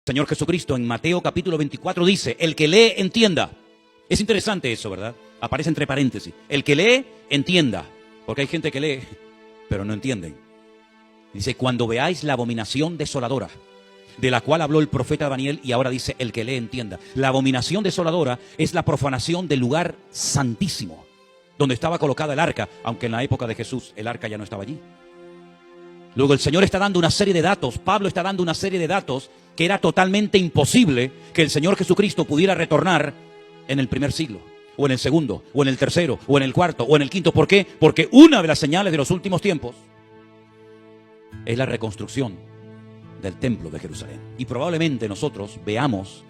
Señor Jesucristo en Mateo capítulo 24 dice, el que lee, entienda. Es interesante eso, ¿verdad? Aparece entre paréntesis. El que lee, entienda. Porque hay gente que lee, pero no entienden. Dice, cuando veáis la abominación desoladora, de la cual habló el profeta Daniel, y ahora dice, el que lee, entienda. La abominación desoladora es la profanación del lugar santísimo, donde estaba colocada el arca, aunque en la época de Jesús el arca ya no estaba allí. Luego el Señor está dando una serie de datos, Pablo está dando una serie de datos que era totalmente imposible que el Señor Jesucristo pudiera retornar en el primer siglo, o en el segundo, o en el tercero, o en el cuarto, o en el quinto. ¿Por qué? Porque una de las señales de los últimos tiempos es la reconstrucción del templo de Jerusalén. Y probablemente nosotros veamos,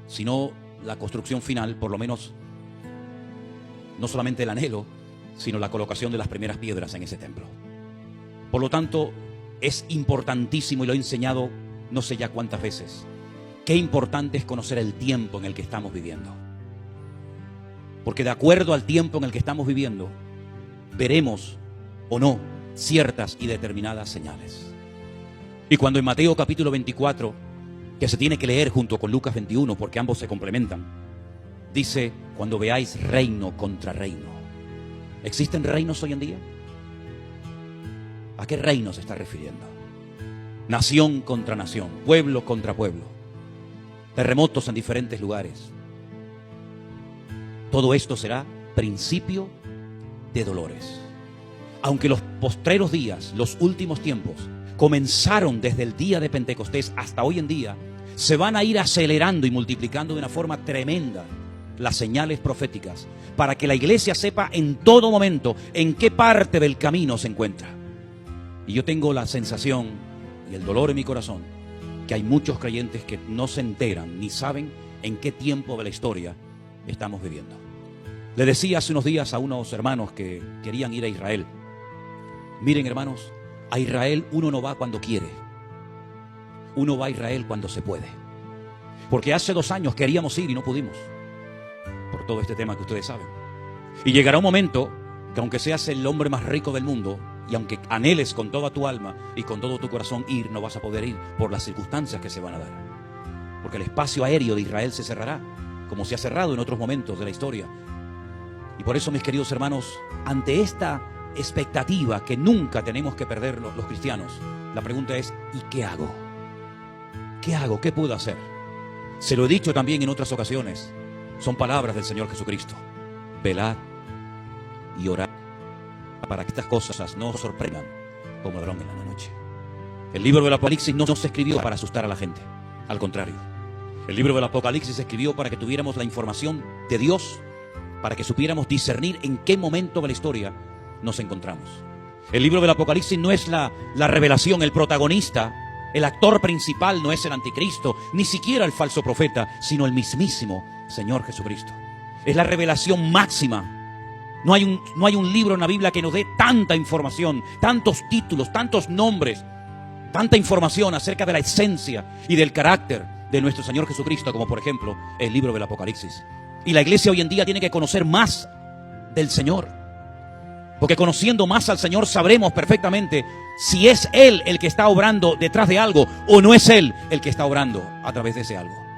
si no la construcción final, por lo menos no solamente el anhelo, sino la colocación de las primeras piedras en ese templo. Por lo tanto, es importantísimo, y lo he enseñado no sé ya cuántas veces, qué importante es conocer el tiempo en el que estamos viviendo. Porque de acuerdo al tiempo en el que estamos viviendo, veremos o no ciertas y determinadas señales. Y cuando en Mateo capítulo 24, que se tiene que leer junto con Lucas 21, porque ambos se complementan, dice, cuando veáis reino contra reino. ¿Existen reinos hoy en día? ¿A qué reino se está refiriendo? Nación contra nación, pueblo contra pueblo, terremotos en diferentes lugares. Todo esto será principio de dolores. Aunque los postreros días, los últimos tiempos, comenzaron desde el día de Pentecostés hasta hoy en día, se van a ir acelerando y multiplicando de una forma tremenda las señales proféticas para que la iglesia sepa en todo momento en qué parte del camino se encuentra. Y yo tengo la sensación y el dolor en mi corazón que hay muchos creyentes que no se enteran ni saben en qué tiempo de la historia estamos viviendo. Le decía hace unos días a unos hermanos que querían ir a Israel. Miren, hermanos, a Israel uno no va cuando quiere. Uno va a Israel cuando se puede. Porque hace 2 años queríamos ir y no pudimos, por todo este tema que ustedes saben. Y llegará un momento que aunque seas el hombre más rico del mundo, y aunque anheles con toda tu alma y con todo tu corazón ir, no vas a poder ir por las circunstancias que se van a dar. Porque el espacio aéreo de Israel se cerrará, como se ha cerrado en otros momentos de la historia. Y por eso, mis queridos hermanos, ante esta expectativa que nunca tenemos que perder los cristianos, la pregunta es, ¿y qué hago? ¿Qué hago? ¿Qué puedo hacer? Se lo he dicho también en otras ocasiones. Son palabras del Señor Jesucristo. Velad y orad para que estas cosas no os sorprendan como ladrón en la noche. El libro del Apocalipsis no se escribió para asustar a la gente. Al contrario, el libro del Apocalipsis se escribió para que tuviéramos la información de Dios, para que supiéramos discernir en qué momento de la historia nos encontramos. El libro del Apocalipsis no es la revelación, el protagonista, el actor principal no es el anticristo, ni siquiera el falso profeta, sino el mismísimo Señor Jesucristo. Es la revelación máxima. No hay un libro en la Biblia que nos dé tanta información, tantos títulos, tantos nombres, tanta información acerca de la esencia y del carácter de nuestro Señor Jesucristo, como por ejemplo el libro del Apocalipsis. Y la iglesia hoy en día tiene que conocer más del Señor, porque conociendo más al Señor sabremos perfectamente si es Él el que está obrando detrás de algo o no es Él el que está obrando a través de ese algo.